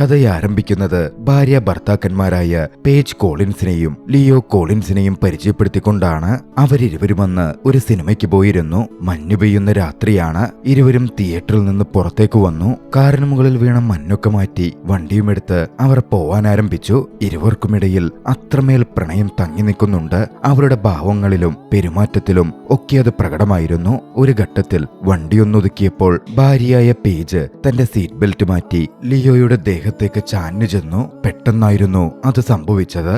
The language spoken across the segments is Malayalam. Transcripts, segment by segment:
കഥയാരംഭിക്കുന്നത് ഭാര്യ ഭർത്താക്കന്മാരായ പേജ് കോളിൻസിനെയും ലിയോ കോളിൻസിനെയും പരിചയപ്പെടുത്തിക്കൊണ്ടാണ്. അവരിരുവരുമന്ന് ഒരു സിനിമയ്ക്ക് പോയിരുന്നു. മഞ്ഞു പെയ്യുന്ന രാത്രിയാണ്. ഇരുവരും തിയേറ്ററിൽ നിന്ന് പുറത്തേക്ക് വന്നു. കാറിന് മുകളിൽ വീണ മഞ്ഞൊക്കെ മാറ്റി വണ്ടിയുമെടുത്ത് അവർ പോവാനാരംഭിച്ചു. ഇരുവർക്കുമിടയിൽ അത്രമേൽ പ്രണയം തങ്ങി നിൽക്കുന്നുണ്ട്. അവരുടെ ഭാവങ്ങളിലും പെരുമാറ്റത്തിലും ഒക്കെ അത് പ്രകടമായിരുന്നു. ഒരു ഘട്ടത്തിൽ വണ്ടിയൊന്നൊതുക്കിയപ്പോൾ ഭാര്യയായ പേജ് തന്റെ സീറ്റ് ബെൽറ്റ് മാറ്റി ലിയോയുടെ ദേഹത്തേക്ക് ചാഞ്ഞു ചെന്നു. പെട്ടെന്നായിരുന്നു അത് സംഭവിച്ചത്.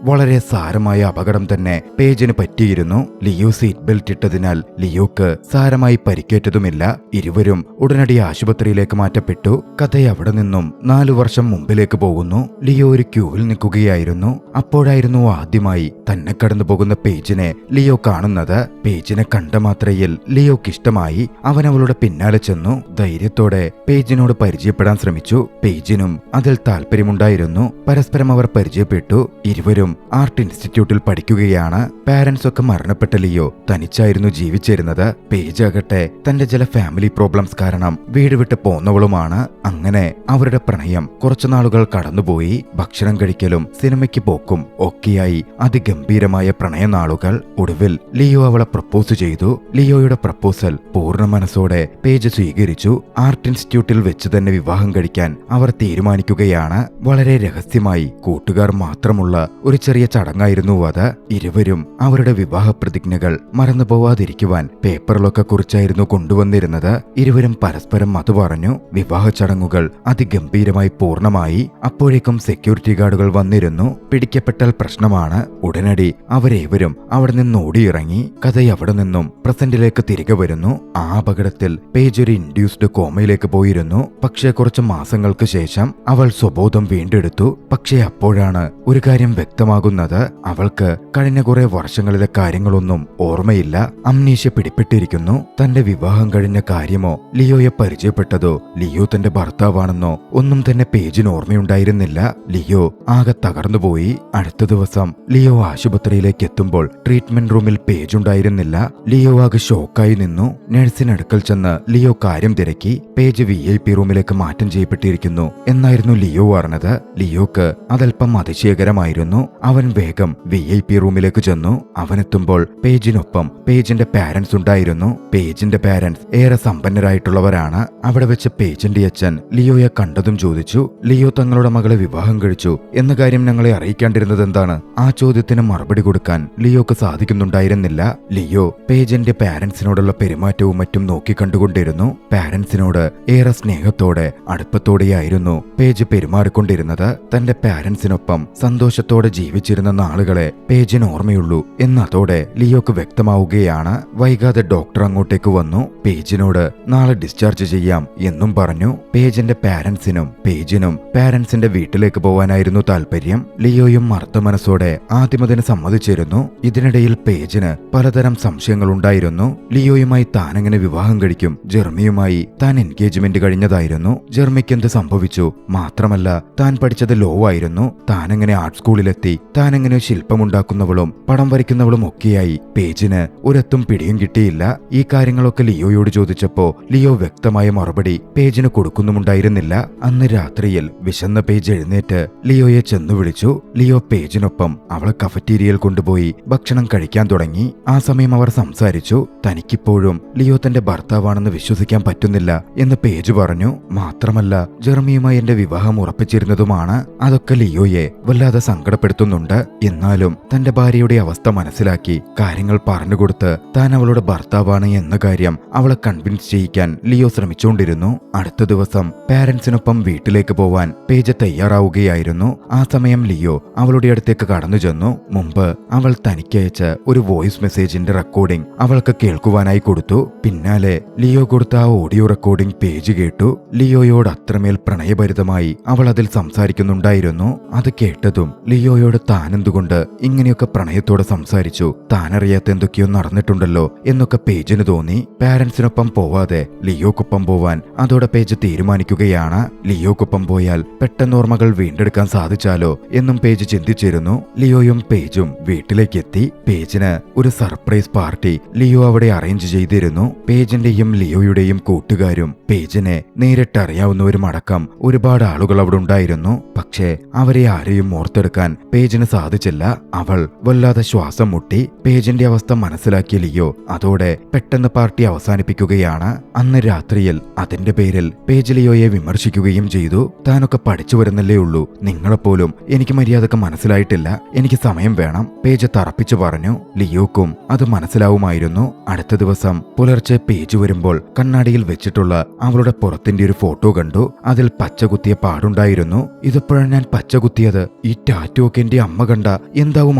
വളരെ സാരമായ അപകടം തന്നെ പേജിന് പറ്റിയിരുന്നു. ലിയോ സീറ്റ് ബെൽറ്റ് ഇട്ടതിനാൽ ലിയോക്ക് സാരമായി പരിക്കേറ്റതുമില്ല. ഇരുവരും ഉടനടി ആശുപത്രിയിലേക്ക് മാറ്റപ്പെട്ടു. കഥ അവിടെ നിന്നും 4 വർഷം മുമ്പിലേക്ക് പോകുന്നു. ലിയോ ഒരു ക്യൂവിൽ നിൽക്കുകയായിരുന്നു. അപ്പോഴായിരുന്നു ആദ്യമായി തന്നെ കടന്നു പോകുന്ന പേജിനെ ലിയോ കാണുന്നത്. പേജിനെ കണ്ട മാത്രയിൽ ലിയോക്ക് ഇഷ്ടമായി. അവൻ അവളുടെ പിന്നാലെ ചെന്നു. ധൈര്യത്തോടെ പേജിനോട് പരിചയപ്പെടാൻ ശ്രമിച്ചു. പേജിനും അതിൽ താല്പര്യമുണ്ടായിരുന്നു. പരസ്പരം അവർ പരിചയപ്പെട്ടു. ഇരുവരും ആർട്ട് ഇൻസ്റ്റിറ്റ്യൂട്ടിൽ പഠിക്കുകയാണ്. പാരന്റ്സ് ഒക്കെ മരണപ്പെട്ട ലിയോ തനിച്ചായിരുന്നു ജീവിച്ചിരുന്നത്. പേജ് ആകട്ടെ തന്റെ ചില ഫാമിലി പ്രോബ്ലംസ് കാരണം വീട് വിട്ട് പോന്നവളുമാണ്. അങ്ങനെ അവരുടെ പ്രണയം കുറച്ചുനാളുകൾ കടന്നുപോയി. ഭക്ഷണം കഴിക്കലും സിനിമയ്ക്ക് പോക്കും ഒക്കെയായി അതിഗംഭീരമായ പ്രണയനാളുകൾ. ഒടുവിൽ ലിയോ അവളെ പ്രപ്പോസ് ചെയ്തു. ലിയോയുടെ പ്രപ്പോസൽ പൂർണ്ണ മനസ്സോടെ പേജ് സ്വീകരിച്ചു. ആർട്ട് ഇൻസ്റ്റിറ്റ്യൂട്ടിൽ വെച്ച് തന്നെ വിവാഹം കഴിക്കാൻ അവർ തീരുമാനിക്കുകയാണ്. വളരെ രഹസ്യമായി കൂട്ടുകാർ മാത്രമുള്ള ഒരു ചെറിയ ചടങ്ങായിരുന്നു അത്. ഇരുവരും അവരുടെ വിവാഹ പ്രതിജ്ഞകൾ മറന്നുപോവാതിരിക്കുവാൻ പേപ്പറിലൊക്കെ കുറിച്ചായിരുന്നു കൊണ്ടുവന്നിരുന്നത്. ഇരുവരും പരസ്പരം അത് പറഞ്ഞു. വിവാഹ ചടങ്ങുകൾ അതിഗംഭീരമായി പൂർണ്ണമായി. അപ്പോഴേക്കും സെക്യൂരിറ്റി ഗാർഡുകൾ വന്നിരുന്നു. പിടിക്കപ്പെട്ടാൽ പ്രശ്നമാണ്. ഉടനടി അവരേവരും അവിടെ നിന്ന് ഓടിയിറങ്ങി. കഥ അവിടെ നിന്നും പ്രസന്റിലേക്ക് തിരികെ വരുന്നു. ആ അപകടത്തിൽ പേജ് ഒരു ഇൻഡ്യൂസ്ഡ് കോമയിലേക്ക് പോയിരുന്നു. പക്ഷേ കുറച്ച് മാസങ്ങൾക്ക് ശേഷം അവൾ സ്വബോധം വീണ്ടെടുത്തു. പക്ഷേ അപ്പോഴാണ് ഒരു കാര്യം വ്യക്തമാകുന്നത്. അവൾക്ക് കഴിഞ്ഞ കുറെ വർഷങ്ങളിലെ കാര്യങ്ങളൊന്നും ഓർമ്മയില്ല. അംനീഷ്യ പിടിപ്പെട്ടിരിക്കുന്നു. തന്റെ വിവാഹം കഴിഞ്ഞ കാര്യമോ ലിയോയെ പരിചയപ്പെട്ടതോ ലിയോ തന്റെ ഭർത്താവാണെന്നോ ഒന്നും തന്നെ പേജിന് ഓർമ്മയുണ്ടായിരുന്നില്ല. ലിയോ ആകെ തകർന്നുപോയി. അടുത്ത ദിവസം ലിയോ ആശുപത്രിയിലേക്ക് എത്തുമ്പോൾ ട്രീറ്റ്മെന്റ് റൂമിൽ പേജ് ഉണ്ടായിരുന്നില്ല. ലിയോ ആകെ ഷോക്കായി നിന്നു. നഴ്സിനടുക്കൽ ചെന്ന് ലിയോ കാര്യം തിരക്കി. പേജ് VIP റൂമിലേക്ക് മാറ്റം ചെയ്യപ്പെട്ടിരിക്കുന്നു എന്നായിരുന്നു ലിയോ പറഞ്ഞത്. ലിയോക്ക് അതല്പം അതിശയകരമായിരുന്നു. അവൻ വേഗം VIP റൂമിലേക്ക് ചെന്നു. അവനെത്തുമ്പോൾ പേജിനൊപ്പം പേജിന്റെ പാരന്റ്സ് ഉണ്ടായിരുന്നു. പേജിന്റെ പാരന്റ്സ് ഏറെ സമ്പന്നരായിട്ടുള്ളവരാണ്. അവിടെ വെച്ച് പേജിന്റെ അച്ഛൻ ലിയോയെ കണ്ടതും ചോദിച്ചു, ലിയോ തങ്ങളുടെ മകളെ വിവാഹം കഴിച്ചു എന്ന കാര്യം ഞങ്ങളെ അറിയിക്കാണ്ടിരുന്നത് എന്താണ്? ആ ചോദ്യത്തിന് മറുപടി കൊടുക്കാൻ ലിയോക്ക് സാധിക്കുന്നുണ്ടായിരുന്നില്ല. ലിയോ പേജിന്റെ പാരന്റ്സിനോടുള്ള പെരുമാറ്റവും മറ്റും നോക്കിക്കണ്ടുകൊണ്ടിരുന്നു. പാരന്റ്സിനോട് ഏറെ സ്നേഹത്തോടെ അടുപ്പത്തോടെയായിരുന്നു പേജ് പെരുമാറിക്കൊണ്ടിരുന്നത്. തന്റെ പാരന്റ്സിനൊപ്പം സന്തോഷത്തോടെ ജീവിച്ചിരുന്ന നാളുകളെ പേജിന് ഓർമ്മയുള്ളൂ എന്നതോടെ ലിയോക്ക് വ്യക്തമാവുകയാണ്. വൈകാതെ ഡോക്ടർ അങ്ങോട്ടേക്ക് വന്നു. പേജിനോട് നാളെ ഡിസ്ചാർജ് ചെയ്യാം എന്നും പറഞ്ഞു. പേജിന്റെ പാരന്റ്സിനും പേജിനും പാരന്റ്സിന്റെ വീട്ടിലേക്ക് പോവാനായിരുന്നു താല്പര്യം. ലിയോയും മർദ്ദ മനസ്സോടെ ആദ്യമതിന് സമ്മതിച്ചിരുന്നു. ഇതിനിടയിൽ പേജിന് പലതരം സംശയങ്ങളുണ്ടായിരുന്നു. ലിയോയുമായി താനെങ്ങനെ വിവാഹം കഴിക്കും? ജെർമിയുമായി താൻ എൻഗേജ്മെന്റ് കഴിഞ്ഞതായിരുന്നു. ജെർമിക്ക് എന്ത് സംഭവിച്ചു? മാത്രമല്ല താൻ പഠിച്ചത് ലോ ആയിരുന്നു. താനെങ്ങനെ ആർട്ട് സ്കൂളിലെത്തി? താനെങ്ങനെ ശില്പമുണ്ടാക്കുന്നവളും പടം വരയ്ക്കുന്നവളും ഒക്കെയായി? പേജിന് ഒരെത്തും പിടിയും കിട്ടിയില്ല. ഈ കാര്യങ്ങളൊക്കെ ലിയോയോട് ചോദിച്ചപ്പോ ലിയോ വ്യക്തമായ മറുപടി പേജിന് കൊടുക്കുന്നുമുണ്ടായിരുന്നില്ല. അന്ന് രാത്രിയിൽ വിശന്ന പേജ് എഴുന്നേറ്റ് ലിയോയെ ചെന്നു വിളിച്ചു. ലിയോ പേജിനൊപ്പം അവളെ കഫറ്റീരിയയിൽ കൊണ്ടുപോയി ഭക്ഷണം കഴിക്കാൻ തുടങ്ങി. ആ സമയം അവർ സംസാരിച്ചു. തനിക്കിപ്പോഴും ലിയോ തന്റെ ഭർത്താവാണെന്ന് വിശ്വസിക്കാൻ പറ്റുന്നില്ല എന്ന് പേജ് പറഞ്ഞു. മാത്രമല്ല ജെർമിയുമായി എന്റെ വിവാഹം ഉറപ്പിച്ചിരുന്നതുമാണ്. അതൊക്കെ ലിയോയെ വല്ലാതെ സങ്കടപ്പെടുത്തുന്നുണ്ട്. എന്നാലും തന്റെ ഭാര്യയുടെ അവസ്ഥ മനസ്സിലാക്കി കാര്യങ്ങൾ പറഞ്ഞുകൊടുത്ത് താൻ അവളുടെ ഭർത്താവാണ് എന്ന കാര്യം അവളെ കൺവിൻസ് ചെയ്യിക്കാൻ ലിയോ ശ്രമിച്ചുകൊണ്ടിരുന്നു. അടുത്ത ദിവസം പാരന്റ്സിനൊപ്പം വീട്ടിലേക്ക് പോവാൻ പേജ് തയ്യാറാവുകയായിരുന്നു. ആ സമയം ലിയോ അവളുടെ അടുത്തേക്ക് കടന്നു ചെന്നു. മുമ്പ് അവൾ തനിക്കയച്ച ഒരു വോയിസ് മെസ്സേജിന്റെ റെക്കോർഡിംഗ് അവൾക്ക് കേൾക്കുവാനായി കൊടുത്തു. പിന്നാലെ ലിയോ കൊടുത്ത ആ ഓഡിയോ റെക്കോർഡിംഗ് പേജ് കേട്ടു. ലിയോയോട് അത്രമേൽ പ്രണയഭരിതമായി അവൾ അതിൽ സംസാരിക്കുന്നുണ്ടായിരുന്നു. അത് കേട്ടതും ലിയോയോട് ലിയോയോട് താനെന്തുകൊണ്ട് ഇങ്ങനെയൊക്കെ പ്രണയത്തോടെ സംസാരിച്ചു, താനറിയാത്ത എന്തൊക്കെയോ നടന്നിട്ടുണ്ടല്ലോ എന്നൊക്കെ പേജിന് തോന്നി. പാരന്റ്സിനൊപ്പം പോവാതെ ലിയോക്കൊപ്പം പോവാൻ അതോടെ പേജ് തീരുമാനിക്കുകയാണ്. ലിയോക്കൊപ്പം പോയാൽ പെട്ടെന്ന് ഓർമ്മകൾ വീണ്ടെടുക്കാൻ സാധിച്ചാലോ എന്നും പേജ് ചിന്തിച്ചിരുന്നു. ലിയോയും പേജും വീട്ടിലേക്കെത്തി. പേജിന് ഒരു സർപ്രൈസ് പാർട്ടി ലിയോ അവിടെ അറേഞ്ച് ചെയ്തിരുന്നു. പേജിന്റെയും ലിയോയുടെയും കൂട്ടുകാരും പേജിനെ നേരിട്ടറിയാവുന്നവരും അടക്കം ഒരുപാട് ആളുകൾ അവിടെ ഉണ്ടായിരുന്നു. പക്ഷേ അവരെ ആരെയും ഓർത്തെടുക്കാൻ പേജിന് സാധിച്ചില്ല. അവൾ വല്ലാതെ ശ്വാസം മുട്ടി. പേജിന്റെ അവസ്ഥ മനസ്സിലാക്കിയ ലിയോ അതോടെ പെട്ടെന്ന് പാർട്ടി അവസാനിപ്പിക്കുകയാണ്. അന്ന് രാത്രിയിൽ അതിന്റെ പേരിൽ പേജ് ലിയോയെ വിമർശിക്കുകയും ചെയ്തു. താനൊക്കെ പഠിച്ചു വരുന്നല്ലേ ഉള്ളൂ, നിങ്ങളെപ്പോലും എനിക്ക് മര്യാദക്ക് മനസ്സിലായിട്ടില്ല, എനിക്ക് സമയം വേണം, പേജ് തറപ്പിച്ചു പറഞ്ഞു. ലിയോക്കും അത് മനസ്സിലാവുമായിരുന്നു. അടുത്ത ദിവസം പുലർച്ചെ പേജ് വരുമ്പോൾ കണ്ണാടിയിൽ വെച്ചിട്ടുള്ള അവളുടെ പുറത്തിന്റെ ഒരു ഫോട്ടോ കണ്ടു. അതിൽ പച്ച കുത്തിയ പാടുണ്ടായിരുന്നു. ഇതെപ്പോഴാണ് ഞാൻ പച്ച കുത്തിയത്? ഈ ടാറ്റു ഒക്കെ എന്റെ അമ്മ കണ്ട എന്താവും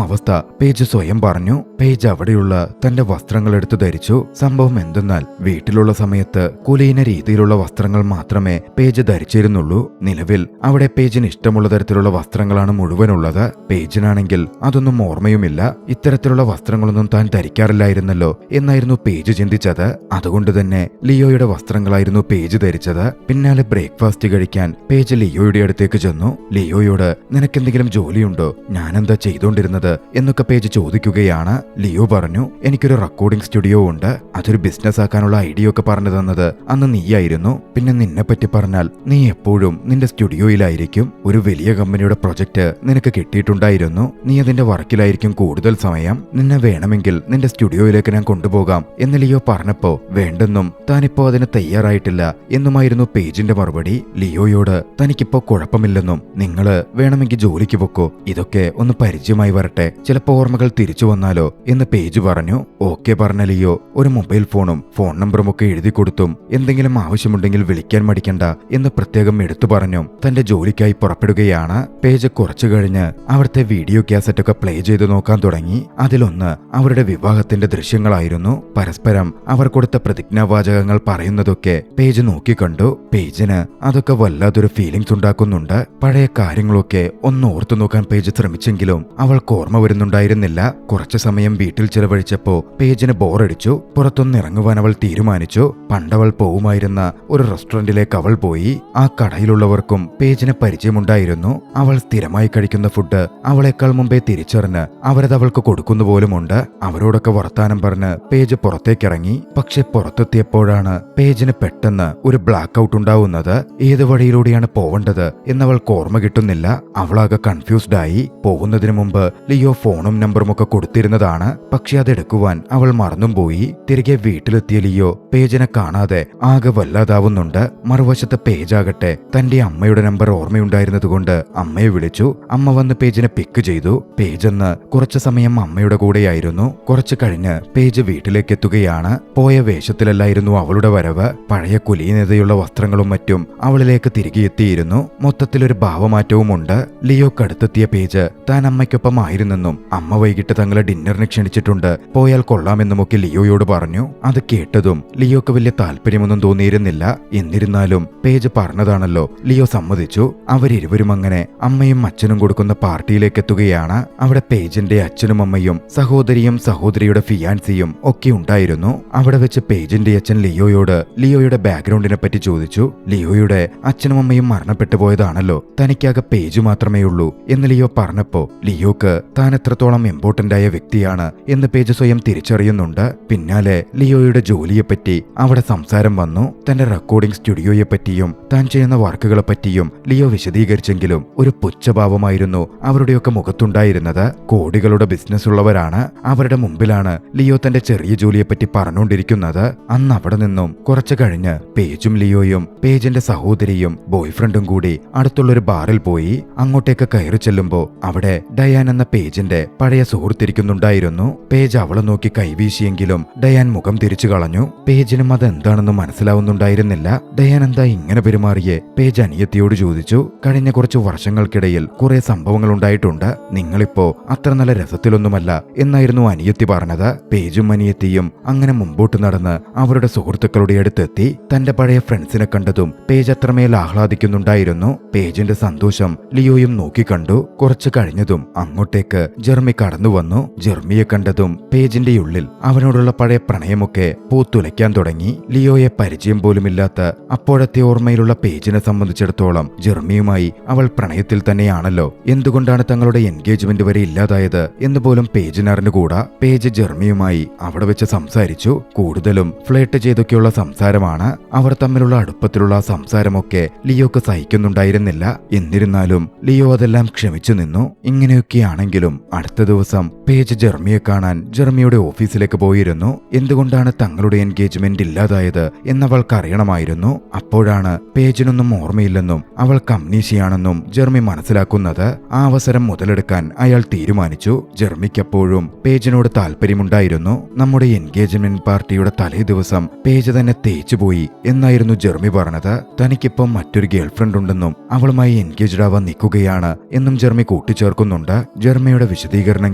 അവസ്ഥ? പേജ് സ്വയം പറഞ്ഞു. പേജ് അവിടെയുള്ള തന്റെ വസ്ത്രങ്ങൾ എടുത്തു ധരിച്ചു. സംഭവം എന്തെന്നാൽ വീട്ടിലുള്ള സമയത്ത് കുലീന രീതിയിലുള്ള വസ്ത്രങ്ങൾ മാത്രമേ പേജ് ധരിച്ചിരുന്നുള്ളൂ. നിലവിൽ അവിടെ പേജിന് ഇഷ്ടമുള്ള തരത്തിലുള്ള വസ്ത്രങ്ങളാണ് മുഴുവനുള്ളത്. പേജിനാണെങ്കിൽ അതൊന്നും ഓർമ്മയുമില്ല. ഇത്തരത്തിലുള്ള വസ്ത്രങ്ങളൊന്നും താൻ ധരിക്കാറില്ലായിരുന്നല്ലോ എന്നായിരുന്നു പേജ് ചിന്തിച്ചത്. അതുകൊണ്ട് തന്നെ ലിയോയുടെ വസ്ത്രങ്ങളായിരുന്നു പേജ് ധരിച്ചത്. പിന്നാലെ ബ്രേക്ക്ഫാസ്റ്റ് കഴിക്കാൻ പേജ് ലിയോയുടെ അടുത്തേക്ക് ചെന്നു. ലിയോയോട് നിനക്കെന്തെങ്കിലും ജോലിയുണ്ടോ, ഞാനെന്താ ചെയ്തോണ്ടിരുന്നത് എന്നൊക്കെ പേജ് ചോദിക്കുകയാണ്. ലിയോ പറഞ്ഞു, എനിക്കൊരു റെക്കോർഡിംഗ് സ്റ്റുഡിയോ ഉണ്ട്, അതൊരു ബിസിനസ് ആക്കാനുള്ള ഐഡിയ ഒക്കെ പറഞ്ഞു തന്നത് അന്ന് നീയായിരുന്നു. പിന്നെ നിന്നെപ്പറ്റി പറഞ്ഞാൽ നീ എപ്പോഴും നിന്റെ സ്റ്റുഡിയോയിലായിരിക്കും. ഒരു വലിയ കമ്പനിയുടെ പ്രൊജക്ട് നിനക്ക് കിട്ടിയിട്ടുണ്ടായിരുന്നു, നീ അതിന്റെ വർക്കിലായിരിക്കും കൂടുതൽ സമയം. നിന്നെ വേണമെങ്കിൽ നിന്റെ സ്റ്റുഡിയോയിലേക്ക് ഞാൻ കൊണ്ടുപോകാം എന്ന് ലിയോ പറഞ്ഞപ്പോ വേണ്ടെന്നും താനിപ്പോ അതിന് തയ്യാറായിട്ടില്ല എന്നുമായിരുന്നു പേജിന്റെ മറുപടി. ലിയോയോട് തനിക്കിപ്പോ കുഴപ്പമില്ലെന്നും നിങ്ങള് വേണമെങ്കിൽ ജോലിക്ക് പൊക്കോ, ഇതൊക്കെ ഒന്ന് പരിചയമായി വരട്ടെ, ചിലപ്പോ ഓർമ്മകൾ തിരിച്ചു വന്നാലോ എന്ന് പേജ് പറഞ്ഞു. ഓക്കെ പറഞ്ഞ ലിയോ ഒരു മൊബൈൽ ഫോണും ഫോൺ നമ്പറും ഒക്കെ എഴുതി കൊടുത്തും എന്തെങ്കിലും ആവശ്യമുണ്ടെങ്കിൽ വിളിക്കാൻ മടിക്കണ്ട എന്ന് പ്രത്യേകം എടുത്തു പറഞ്ഞു തന്റെ ജോലിക്കായി പുറപ്പെടുകയാണ്. പേജ് കുറച്ചു കഴിഞ്ഞ് അവിടുത്തെ വീഡിയോ കാസറ്റൊക്കെ പ്ലേ ചെയ്ത് നോക്കാൻ തുടങ്ങി. അതിലൊന്ന് അവരുടെ വിവാഹത്തിന്റെ ദൃശ്യങ്ങളായിരുന്നു. പരസ്പരം അവർ കൊടുത്ത പ്രതിജ്ഞാവാചകങ്ങൾ പറയുന്നതൊക്കെ പേജ് നോക്കിക്കണ്ടു. പേജിന് അതൊക്കെ വല്ലാത്തൊരു ഫീലിംഗ്സ് ഉണ്ടാക്കുന്നുണ്ട്. പഴയ കാര്യങ്ങളൊക്കെ ഒന്ന് ഓർത്തു നോക്കാൻ പേജ് ശ്രമിച്ചെങ്കിലും അവൾക്ക് ഓർമ്മ വരുന്നുണ്ടായിരുന്നില്ല. കുറച്ചു സമയം വീട്ടിൽ ചിലവഴിച്ചപ്പോ പേജിന് ബോറടിച്ചു. പുറത്തൊന്നിറങ്ങുവാൻ അവൾ തീരുമാനിച്ചു. പണ്ടവൾ പോവുമായിരുന്ന ഒരു റെസ്റ്റോറന്റിലേക്ക് അവൾ പോയി. ആ കടയിലുള്ളവർക്കും പേജിന് പരിചയമുണ്ടായിരുന്നു. അവൾ സ്ഥിരമായി കഴിക്കുന്ന ഫുഡ് അവളെക്കാൾ മുമ്പേ തിരിച്ചറിഞ്ഞ് അവരത് അവൾക്ക് കൊടുക്കുന്നു പോലുമുണ്ട്. അവരോടൊക്കെ വർത്താനം പറഞ്ഞ് പേജ് പുറത്തേക്കിറങ്ങി. പക്ഷെ പുറത്തെത്തിയപ്പോഴാണ് പേജിന് പെട്ടെന്ന് ഒരു ബ്ലാക്ക് ഔട്ട് ഉണ്ടാവുന്നത്. ഏത് വഴിയിലൂടെയാണ് പോവേണ്ടത് എന്നവൾക്ക് ഓർമ്മ കിട്ടുന്നില്ല. അവളാകെ കൺഫ്യൂസ്ഡ് ആയി. പോകുന്നതിന് മുമ്പ് ലിയോ ഫോണും നമ്പറും ഒക്കെ കൊടുത്തിരുന്നതാണ്. പക്ഷെ അതെടുക്കുവാൻ അവൾ മറന്നും പോയി. തിരികെ വീട്ടിലെത്തിയ ലിയോ പേജിനെ കാണാതെ ആകെ വല്ലാതാവുന്നുണ്ട്. മറുവശത്ത് പേജാകട്ടെ തന്റെ അമ്മയുടെ നമ്പർ ഓർമ്മയുണ്ടായിരുന്നതുകൊണ്ട് അമ്മയെ വിളിച്ചു. അമ്മ വന്ന് പേജിനെ പിക്ക് ചെയ്തു. പേജെന്ന് കുറച്ചു സമയം അമ്മയുടെ കൂടെയായിരുന്നു. കുറച്ചു കഴിഞ്ഞ് പേജ് വീട്ടിലേക്ക് എത്തുകയാണ്. പോയ വേഷത്തിലല്ലായിരുന്നു അവളുടെ വരവ്. പഴയ കുലീനതയുള്ള വസ്ത്രങ്ങളും മറ്റും അവളിലേക്ക് തിരികെ എത്തിയിരുന്നു. മൊത്തത്തിലൊരു ഭാവമാറ്റവുമുണ്ട്. ലിയോക്കടുത്തെത്തിയ പേജ് താൻ അമ്മയ്ക്കൊപ്പം ആയിരുന്നെന്നും അമ്മ വൈകിട്ട് തങ്ങളെ ഡിന്നറിന് ക്ഷണിച്ചിട്ടുണ്ട്, പോയാൽ കൊള്ളാമെന്നുമൊക്കെ ലിയോയോട് പറഞ്ഞു. അത് കേട്ടതും ലിയോക്ക് വലിയ താല്പര്യമൊന്നും തോന്നിയിരുന്നില്ല. എന്നിരുന്നാലും പേജ് പറഞ്ഞതാണല്ലോ, ലിയോ സമ്മതിച്ചു. അവരിരുവരും അങ്ങനെ അമ്മയും അച്ഛനും കൊടുക്കുന്ന പാർട്ടിയിലേക്ക് എത്തുകയാണ്. അവിടെ പേജിന്റെ അച്ഛനും അമ്മയും സഹോദരിയും സഹോദരിയുടെ ഫിയാൻസിയും ഒക്കെ ഉണ്ടായിരുന്നു. അവിടെ വെച്ച് പേജിന്റെ അച്ഛൻ ലിയോയോട് ലിയോയുടെ ബാക്ക്ഗ്രൗണ്ടിനെ പറ്റി ചോദിച്ചു. ലിയോയുടെ അച്ഛനും അമ്മയും മരണപ്പെട്ടു പോയതാണല്ലോ, തനിക്കാകെ പേജ് മാത്രമേ ഉള്ളൂ എന്ന് ലിയോ പറഞ്ഞപ്പോ ലിയോക്ക് താൻ എത്രത്തോളം ഇമ്പോർട്ടന്റ് ആയ വ്യക്തിയാണ് എന്ന് പേജ് സ്വയം തിരിച്ചറിയുന്നുണ്ട്. പിന്നാലെ ലിയോയുടെ ജോലിയെപ്പറ്റി അവിടെ സംസാരം വന്നു. തന്റെ റെക്കോർഡിംഗ് സ്റ്റുഡിയോയെ പറ്റിയും താൻ ചെയ്യുന്ന വർക്കുകളെ പറ്റിയും ലിയോ വിശദീകരിച്ചെങ്കിലും ഒരു പുച്ഛഭാവമായിരുന്നു അവരുടെയൊക്കെ മുഖത്തുണ്ടായിരുന്നത്. കോടികളുടെ ബിസിനസ് ഉള്ളവരാണ്. അവരുടെ മുമ്പിലാണ് ലിയോ തന്റെ ചെറിയ ജോലിയെപ്പറ്റി പറഞ്ഞുകൊണ്ടിരിക്കുന്നത്. അന്ന് അവിടെ നിന്നും കുറച്ചു കഴിഞ്ഞ് പേജും ലിയോയും പേജിന്റെ സഹോദരിയും ബോയ്ഫ്രണ്ടും കൂടി അടുത്തുള്ളൊരു ബാറിൽ പോയി. അങ്ങോട്ടേക്ക് കയറി ചെല്ലുമ്പോ അവിടെ ഡയാൻ എന്ന പേജിന്റെ പഴയ സുഹൃത്തിരിക്കുന്നുണ്ടായിരുന്നു. പേജ് അവളെ നോക്കി കൈവീശിയെങ്കിലും ഡയാൻ മുഖം തിരിച്ചു കളഞ്ഞു. പേജിനും അതെന്താണെന്ന് മനസ്സിലാവുന്നുണ്ടായിരുന്നില്ല. ഡയാൻ എന്താ ഇങ്ങനെ പെരുമാറിയേ? പേജ് അനിയത്തിയോട് ചോദിച്ചു. കഴിഞ്ഞ കുറച്ചു വർഷങ്ങൾക്കിടയിൽ കുറെ സംഭവങ്ങൾ ഉണ്ടായിട്ടുണ്ട്, നിങ്ങളിപ്പോ അത്ര നല്ല രസത്തിലൊന്നുമല്ല എന്നായിരുന്നു അനിയത്തി പറഞ്ഞത്. പേജും അനിയത്തിയും അങ്ങനെ മുമ്പോട്ട് നടന്ന് അവരുടെ സുഹൃത്തുക്കളുടെ അടുത്തെത്തി. തന്റെ പഴയ ഫ്രണ്ട്സിനെ കണ്ടതും പേജ് അത്രമേൽ ആഹ്ലാദിക്കുന്നുണ്ടായിരുന്നു. പേജിന്റെ സന്തോഷം ലിയോയും നോക്കിക്കണ്ടു. കുറച്ചു കഴിഞ്ഞ പറഞ്ഞതും അങ്ങോട്ടേക്ക് ജെർമി കടന്നു വന്നു. ജെർമിയെ കണ്ടതും പേജിന്റെ ഉള്ളിൽ അവനോടുള്ള പഴയ പ്രണയമൊക്കെ പൂത്തുലയ്ക്കാൻ തുടങ്ങി. ലിയോയെ പരിചയം പോലുമില്ലാത്ത അപ്പോഴത്തെ ഓർമ്മയിലുള്ള പേജിനെ സംബന്ധിച്ചിടത്തോളം ജെർമിയുമായി അവൾ പ്രണയത്തിൽ തന്നെയാണല്ലോ. എന്തുകൊണ്ടാണ് തങ്ങളുടെ എൻഗേജ്മെന്റ് വരെ ഇല്ലാതായത് എന്ന് പോലും പേജിനറിഞ്ഞുകൂടാ. പേജ് ജെർമിയുമായി അവിടെ വെച്ച് സംസാരിച്ചു. കൂടുതലും ഫ്ലേട്ട് ചെയ്തൊക്കെയുള്ള സംസാരമാണ്. അവർ തമ്മിലുള്ള അടുപ്പത്തിലുള്ള സംസാരമൊക്കെ ലിയോക്ക് സഹിക്കുന്നുണ്ടായിരുന്നില്ല. എന്നിരുന്നാലും ലിയോ അതെല്ലാം ക്ഷമിച്ചു നിന്നു. ഇങ്ങനെയൊക്കെയാണെങ്കിലും അടുത്ത ദിവസം പേജ് ജെർമിയെ കാണാൻ ജെർമിയുടെ ഓഫീസിലേക്ക് പോയിരുന്നു. എന്തുകൊണ്ടാണ് തങ്ങളുടെ എൻഗേജ്മെന്റ് ഇല്ലാതായത് എന്നവൾക്ക് അറിയണമായിരുന്നു. അപ്പോഴാണ് പേജിനൊന്നും ഓർമ്മയില്ലെന്നും അവൾക്ക് അംനീഷിയാണെന്നും ജെർമി മനസ്സിലാക്കുന്നത്. ആ അവസരം മുതലെടുക്കാൻ അയാൾ തീരുമാനിച്ചു. ജെർമിക്കപ്പോഴും പേജിനോട് താല്പര്യമുണ്ടായിരുന്നു. നമ്മുടെ എൻഗേജ്മെന്റ് പാർട്ടിയുടെ തലേ ദിവസം പേജ് തന്നെ തേച്ചുപോയി എന്നായിരുന്നു ജെർമി പറഞ്ഞത്. തനിക്കിപ്പം മറ്റൊരു ഗേൾഫ്രണ്ട് ഉണ്ടെന്നും അവളുമായി എൻഗേജ്ഡ് ആവാൻ നിൽക്കുകയാണ് എന്നും ജെർമി കൂട്ടിച്ചേർക്കുന്നുണ്ട്. ജെർമിയുടെ വിശദീകരണം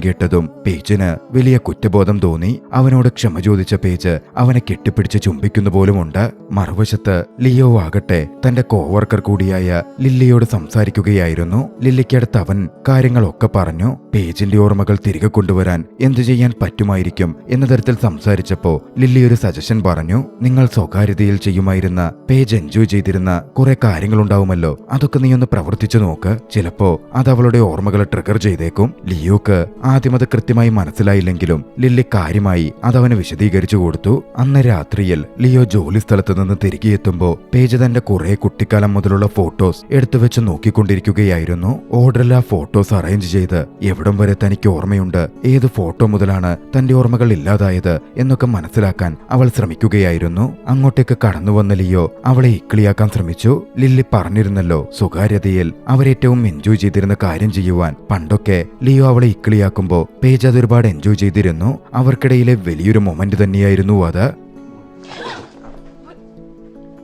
കേട്ടതും പേജിന് വലിയ കുറ്റബോധം തോന്നി. അവനോട് ക്ഷമ ചോദിച്ച പേജ് അവനെ കെട്ടിപ്പിടിച്ച് ചുംബിക്കുന്ന പോലുമുണ്ട്. മറുവശത്ത് ലിയോ ആകട്ടെ തന്റെ കോവർക്കർ കൂടിയായ ലില്ലിയോട് സംസാരിക്കുകയായിരുന്നു. ലില്ലിക്കടുത്ത് അവൻ കാര്യങ്ങളൊക്കെ പറഞ്ഞു. പേജിന്റെ ഓർമ്മകൾ തിരികെ കൊണ്ടുവരാൻ എന്തു ചെയ്യാൻ പറ്റുമായിരിക്കും എന്ന തരത്തിൽ സംസാരിച്ചപ്പോ ലില്ലി ഒരു സജഷൻ പറഞ്ഞു. നിങ്ങൾ സ്വകാര്യതയിൽ ചെയ്യുമായിരുന്ന പേജ് എൻജോയ് ചെയ്തിരുന്ന കുറെ കാര്യങ്ങളുണ്ടാവുമല്ലോ, അതൊക്കെ നീ ഒന്ന് പ്രവർത്തിച്ചു നോക്ക്. ചിലപ്പോ അത് അവളുടെ ഓർമ്മകളെ ട്രിഗർ ചെയ്തേക്കും. ലിയോക്ക് ആദ്യം അത് കൃത്യമായി മനസ്സിലായില്ലെങ്കിലും ലില്ലി കാര്യമായി അതവന് വിശദീകരിച്ചു കൊടുത്തു. അന്ന് രാത്രിയിൽ ലിയോ ജോലി സ്ഥലത്ത് നിന്ന് തിരികെ എത്തുമ്പോ പേജ് തന്റെ കുറെ കുട്ടിക്കാലം മുതലുള്ള ഫോട്ടോസ് എടുത്തു വെച്ച് നോക്കിക്കൊണ്ടിരിക്കുകയായിരുന്നു. ഓർഡറിൽ ആ ഫോട്ടോസ് അറേഞ്ച് ചെയ്ത് എവിടം വരെ തനിക്ക് ഓർമ്മയുണ്ട്, ഏത് ഫോട്ടോ മുതലാണ് തന്റെ ഓർമ്മകൾ ഇല്ലാതായത് എന്നൊക്കെ മനസ്സിലാക്കാൻ അവൾ ശ്രമിക്കുകയായിരുന്നു. അങ്ങോട്ടേക്ക് കടന്നുവന്ന ലിയോ അവളെ ഇക്കിളിയാക്കാൻ ശ്രമിച്ചു. ലില്ലി പറഞ്ഞിരുന്നല്ലോ സ്വകാര്യതയിൽ അവരേറ്റവും എൻജോയ് ചെയ്തിരുന്ന കാര്യം ചെയ്യുവാൻ. പണ്ടൊക്കെ ലിയോ അവളെ ഇക്കിളിയാക്കുമ്പോ പേജ് അതൊരുപാട് എൻജോയ് ചെയ്തിരുന്നു. അവർക്കിടയിലെ വലിയൊരു മൊമെന്റ് തന്നെയായിരുന്നു അത്.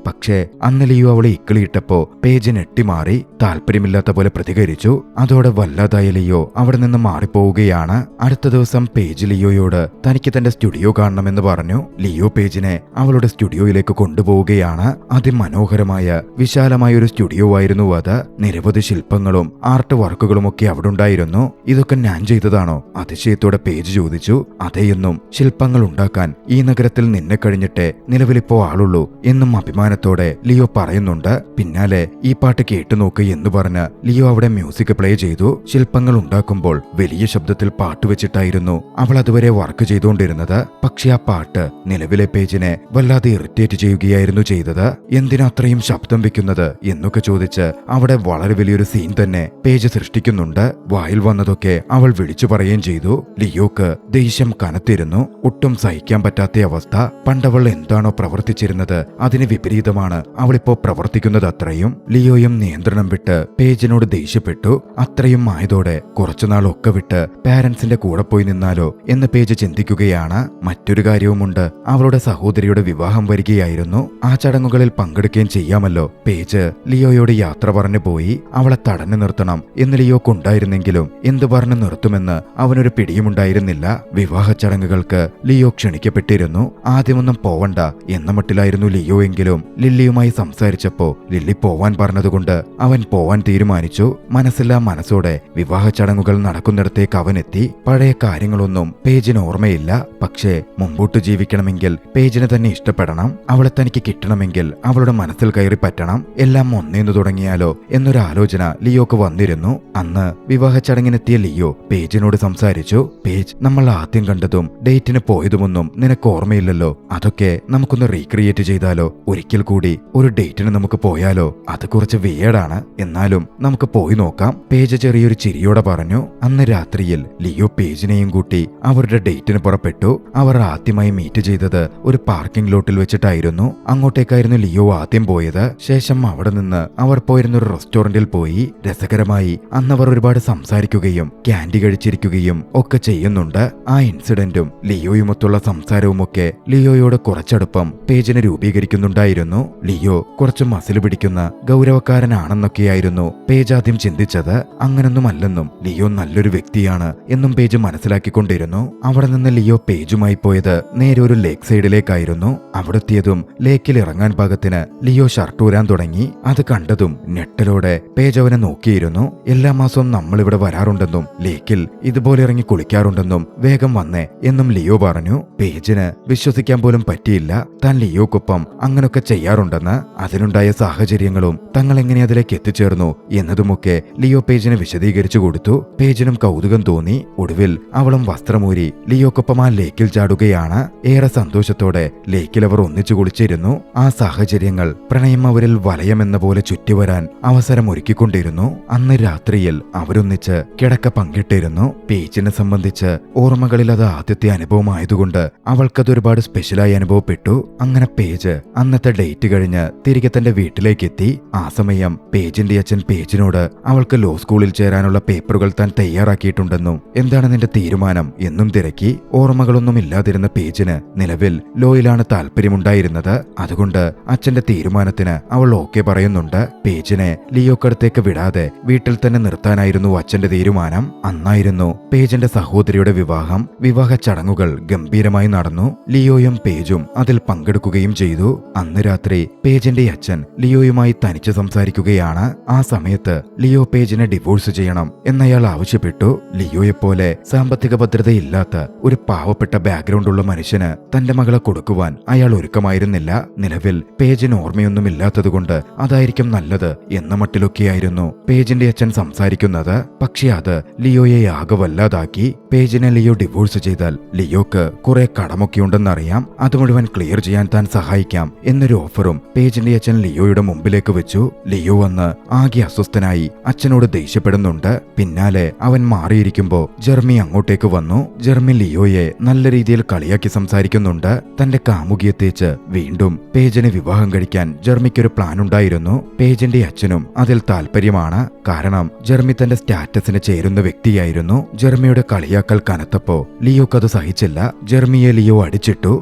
പക്ഷേ അന്ന് ലിയോ അവളെ ഇക്കിളിയിട്ടപ്പോ പേജ് ഞെട്ടിമാറി താല്പര്യമില്ലാത്ത പോലെ പ്രതികരിച്ചു. അതോടെ വല്ലാതായ ലിയോ അവിടെ നിന്ന് മാറിപ്പോവുകയാണ്. അടുത്ത ദിവസം പേജ് ലിയോയോട് തനിക്ക് തന്റെ സ്റ്റുഡിയോ കാണണമെന്ന് പറഞ്ഞു. ലിയോ പേജിനെ അവളുടെ സ്റ്റുഡിയോയിലേക്ക് കൊണ്ടുപോവുകയാണ്. അതിമനോഹരമായ വിശാലമായ ഒരു സ്റ്റുഡിയോ ആയിരുന്നു അത്. നിരവധി ശില്പങ്ങളും ആർട്ട് വർക്കുകളും ഒക്കെ അവിടെ ഉണ്ടായിരുന്നു. ഇതൊക്കെ ഞാൻ ചെയ്തതാണോ? അതിശയത്തോടെ പേജ് ചോദിച്ചു. അതേയെന്നും ശില്പങ്ങൾ ഉണ്ടാക്കാൻ ഈ നഗരത്തിൽ നിന്നെ കഴിഞ്ഞിട്ടേ നിലവിലിപ്പോ ആളുള്ളൂ എന്നും അഭിമാനത്തോടെ ലിയോ പറയുന്നുണ്ട്. പിന്നാലെ ഈ പാട്ട് കേട്ടു നോക്ക് എന്ന് പറഞ്ഞ് ലിയോ അവിടെ മ്യൂസിക് പ്ലേ ചെയ്തു. ശില്പങ്ങൾ ഉണ്ടാക്കുമ്പോൾ വലിയ ശബ്ദത്തിൽ പാട്ട് വെച്ചിട്ടായിരുന്നു അവൾ അതുവരെ വർക്ക് ചെയ്തുകൊണ്ടിരുന്നത്. പക്ഷെ ആ പാട്ട് നിലവിലെ പേജിനെ വല്ലാതെ ഇറിറ്റേറ്റ് ചെയ്യുകയായിരുന്നു ചെയ്തത്. എന്തിനാ അത്രയും ശബ്ദം വെക്കുന്നത് എന്നൊക്കെ ചോദിച്ച് അവിടെ വളരെ വലിയൊരു സീൻ തന്നെ പേജ് സൃഷ്ടിക്കുന്നുണ്ട്. വായിൽ വന്നതൊക്കെ അവൾ വിളിച്ചു പറയുകയും ചെയ്തു. ലിയോക്ക് ദേഷ്യം കനത്തിരുന്നു. ഒട്ടും സഹിക്കാൻ പറ്റാത്ത അവസ്ഥ. പണ്ടവൾ എന്താണോ പ്രവർത്തിച്ചിരുന്നത് അതിന് വിപരീതമാണ് അവളിപ്പോ പ്രവർത്തിക്കുന്നത്. അത്രയും ലിയോയും നിയന്ത്രണം വിട്ട് പേജിനോട് ദേഷ്യപ്പെട്ടു. അത്രയും ആയതോടെ കുറച്ചുനാളൊക്കെ വിട്ട് പാരന്റ്സിന്റെ കൂടെ പോയി നിന്നാലോ എന്ന് പേജ് ചിന്തിക്കുകയാണ്. മറ്റൊരു കാര്യവുമുണ്ട്, അവളുടെ സഹോദരിയുടെ വിവാഹം വരികയായിരുന്നു. ആ ചടങ്ങുകളിൽ പങ്കെടുക്കുകയും ചെയ്യാമല്ലോ. പേജ് ലിയോയോട് യാത്ര പറഞ്ഞു പോയി. അവളെ തടഞ്ഞു നിർത്തണം എന്ന് ലിയോക്കുണ്ടായിരുന്നെങ്കിലും എന്തു പറഞ്ഞു നിർത്തുമെന്ന് അവനൊരു പിടിയുമുണ്ടായിരുന്നില്ല. വിവാഹ ചടങ്ങുകൾക്ക് ലിയോ ക്ഷണിക്കപ്പെട്ടിരുന്നു. ആദ്യമൊന്നും പോവണ്ട എന്ന മട്ടിലായിരുന്നു ലിയോ. എങ്കിലും ലില്ലിയുമായി സംസാരിച്ചപ്പോ ലില്ലി പോവാൻ പറഞ്ഞതുകൊണ്ട് അവൻ പോവാൻ തീരുമാനിച്ചു. മനസ്സില്ലാ മനസ്സോടെ വിവാഹ ചടങ്ങുകൾ നടക്കുന്നിടത്തേക്ക് അവനെത്തി. പഴയ കാര്യങ്ങളൊന്നും പേജിന് ഓർമ്മയില്ല. പക്ഷേ മുമ്പോട്ട് ജീവിക്കണമെങ്കിൽ പേജിനെ തന്നെ ഇഷ്ടപ്പെടണം. അവളെ തനിക്ക് കിട്ടണമെങ്കിൽ അവളുടെ മനസ്സിൽ കയറി പറ്റണം. എല്ലാം ഒന്നേന്നു തുടങ്ങിയാലോ എന്നൊരാലോചന ലിയോക്ക് വന്നിരുന്നു. അന്ന് വിവാഹ ചടങ്ങിനെത്തിയ ലിയോ പേജിനോട് സംസാരിച്ചു. പേജ്, നമ്മൾ ആദ്യം കണ്ടതും ഡേറ്റിന് പോയതുമൊന്നും നിനക്ക് ഓർമ്മയില്ലല്ലോ. അതൊക്കെ നമുക്കൊന്ന് റീക്രിയേറ്റ് ചെയ്താലോ? ഒരിക്കൽ കൂടി ഒരു ഡേറ്റിന് നമുക്ക് പോയാലോ? അത് കുറച്ച് വിയേഡാണ്, എന്നാലും നമുക്ക് പോയി നോക്കാം. പേജ് ചെറിയൊരു ചിരിയോടെ പറഞ്ഞു. അന്ന് രാത്രിയിൽ ലിയോ പേജിനെയും കൂട്ടി അവരുടെ ഡേറ്റിന് പുറപ്പെട്ടു. അവർ ആദ്യമായി മീറ്റ് ചെയ്തത് ഒരു പാർക്കിംഗ് ലോട്ടിൽ വെച്ചിട്ടായിരുന്നു. അങ്ങോട്ടേക്കായിരുന്നു ലിയോ ആദ്യം പോയത്. ശേഷം അവിടെ നിന്ന് അവർ പോയിരുന്ന ഒരു റെസ്റ്റോറന്റിൽ പോയി. രസകരമായി അന്നവർ ഒരുപാട് സംസാരിക്കുകയും ക്യാൻഡി കഴിച്ചിരിക്കുകയും ഒക്കെ ചെയ്യുന്നുണ്ട്. ആ ഇൻസിഡന്റും ലിയോയുമൊത്തുള്ള സംസാരവുമൊക്കെ ലിയോയോട് കുറച്ചടുപ്പം പേജിന് രൂപീകരിക്കുന്നുണ്ടായിരുന്നു. തോന്നിയിരുന്നു. ലിയോ കുറച്ച് മസിൽ പിടിക്കുന്ന ഗൗരവക്കാരനാണെന്നൊക്കെയായിരുന്നു പേജ് ആദ്യം ചിന്തിച്ചത്. അങ്ങനൊന്നുമല്ലെന്നും ലിയോ നല്ലൊരു വ്യക്തിയാണ് എന്നും പേജ് മനസ്സിലാക്കിക്കൊണ്ടിരുന്നു. അവിടെ നിന്ന് ലിയോ പേജുമായി പോയത് നേരെ ഒരു ലേക്ക് സൈഡിലേക്കായിരുന്നു. അവിടെത്തിയതും ലേക്കിൽ ഇറങ്ങാൻ പാകത്തിന് ലിയോ ഷർട്ട് ഊരാൻ തുടങ്ങി. അത് കണ്ടതും ഞെട്ടലോടെ പേജ് അവനെ നോക്കിയിരുന്നു. എല്ലാ മാസവും നമ്മളിവിടെ വരാറുണ്ടെന്നും ലേക്കിൽ ഇതുപോലെ ഇറങ്ങി കുളിക്കാറുണ്ടെന്നും വേഗം വന്നേ എന്നും ലിയോ പറഞ്ഞു. പേജിന് വിശ്വസിക്കാൻ പോലും പറ്റിയില്ല താൻ ലിയോക്കൊപ്പം അങ്ങനൊക്കെ ചെയ്യാറുണ്ടെന്ന്. അതിനുണ്ടായ സാഹചര്യങ്ങളും തങ്ങൾ എങ്ങനെ അതിലേക്ക് എത്തിച്ചേർന്നു എന്നതുമൊക്കെ ലിയോ പേജിന് വിശദീകരിച്ചു കൊടുത്തു. പേജിനും കൗതുകം തോന്നി. ഒടുവിൽ അവളും വസ്ത്രമൂരി ലിയോക്കൊപ്പം ആ ലേക്കിൽ ചാടുകയാണ്. ഏറെ സന്തോഷത്തോടെ ലേക്കിൽ അവർ ഒന്നിച്ചു കുളിച്ചിരുന്നു. ആ സാഹചര്യങ്ങൾ പ്രണയം അവരിൽ വലയമെന്ന പോലെ ചുറ്റിവരാൻ അവസരമൊരുക്കിക്കൊണ്ടിരുന്നു. അന്ന് രാത്രിയിൽ അവരൊന്നിച്ച് കിടക്ക പങ്കിട്ടിരുന്നു. പേജിനെ സംബന്ധിച്ച് ഓർമ്മകളിൽ അത് ആദ്യത്തെ അനുഭവമായതുകൊണ്ട് അവൾക്കതൊരുപാട് സ്പെഷ്യലായി അനുഭവപ്പെട്ടു. അങ്ങനെ പേജ് അന്നത്തെ ഡേറ്റ് കഴിഞ്ഞ് തിരികെ തന്റെ വീട്ടിലേക്കെത്തി. ആ സമയം പേജിന്റെ അച്ഛൻ പേജിനോട് അവൾക്ക് ലോ സ്കൂളിൽ ചേരാനുള്ള പേപ്പറുകൾ താൻ തയ്യാറാക്കിയിട്ടുണ്ടെന്നും എന്താണ് നിന്റെ തീരുമാനം എന്നും തിരക്കി. ഓർമ്മകളൊന്നും ഇല്ലാതിരുന്ന പേജിന് നിലവിൽ ലോയിലാണ് താല്പര്യമുണ്ടായിരുന്നത്. അതുകൊണ്ട് അച്ഛന്റെ തീരുമാനത്തിന് അവൾ ഓക്കെ പറയുന്നുണ്ട്. പേജിനെ ലിയോക്കടുത്തേക്ക് വിടാതെ വീട്ടിൽ തന്നെ നിർത്താനായിരുന്നു അച്ഛന്റെ തീരുമാനം. അന്നായിരുന്നു പേജിന്റെ സഹോദരിയുടെ വിവാഹം. വിവാഹ ചടങ്ങുകൾ ഗംഭീരമായി നടന്നു. ലിയോയും പേജും അതിൽ പങ്കെടുക്കുകയും ചെയ്തു. അന്ന് രാത്രി പേജിന്റെ അച്ഛൻ ലിയോയുമായി തനിച്ച് സംസാരിക്കുകയാണ്. ആ സമയത്ത് ലിയോ പേജിനെ ഡിവോഴ്സ് ചെയ്യണം എന്നയാൾ ആവശ്യപ്പെട്ടു. ലിയോയെപ്പോലെ സാമ്പത്തിക ഭദ്രതയില്ലാത്ത ഒരു പാവപ്പെട്ട ബാക്ക്ഗ്രൗണ്ടുള്ള മനുഷ്യന് തന്റെ മകളെ കൊടുക്കുവാൻ അയാൾ ഒരുക്കമായിരുന്നില്ല. നിലവിൽ പേജിന് ഓർമ്മയൊന്നുമില്ലാത്തതുകൊണ്ട് അതായിരിക്കും നല്ലത് എന്ന മട്ടിലൊക്കെയായിരുന്നു പേജിന്റെ അച്ഛൻ സംസാരിക്കുന്നത്. പക്ഷെ അത് ലിയോയെ ആകെ വല്ലാതാക്കി. പേജിനെ ലിയോ ഡിവോഴ്സ് ചെയ്താൽ ലിയോക്ക് കുറെ കടമൊക്കെയുണ്ടെന്നറിയാം. അത് മുഴുവൻ ക്ലിയർ ചെയ്യാൻ താൻ സഹായിക്കാം എന്നൊരു ഓഫറും പേജിന്റെ അച്ഛൻ ലിയോയുടെ മുമ്പിലേക്ക് വെച്ചു. ലിയോ വന്ന് ആകെ അസ്വസ്ഥനായി അച്ഛനോട് ദേഷ്യപ്പെടുന്നുണ്ട്. പിന്നാലെ അവൻ മാറിയിരിക്കുമ്പോ ജെർമി അങ്ങോട്ടേക്ക് വന്നു. ജെർമി ലിയോയെ നല്ല രീതിയിൽ കളിയാക്കി സംസാരിക്കുന്നുണ്ട്. തന്റെ കാമുകിയെത്തേച്ച് വീണ്ടും പേജിനെ വിവാഹം കഴിക്കാൻ ജെർമിക്കൊരു പ്ലാൻ ഉണ്ടായിരുന്നു. പേജിന്റെ അച്ഛനും അതിൽ താല്പര്യമാണ്. കാരണം ജെർമി തന്റെ സ്റ്റാറ്റസിന് ചേരുന്ന വ്യക്തിയായിരുന്നു. ജെർമിയുടെ കളിയാക്കൽ കനത്തപ്പോ ലിയോക്കത് സഹിച്ചില്ല. ജെർമിയെ ലിയോ അടിച്ചിട്ടു.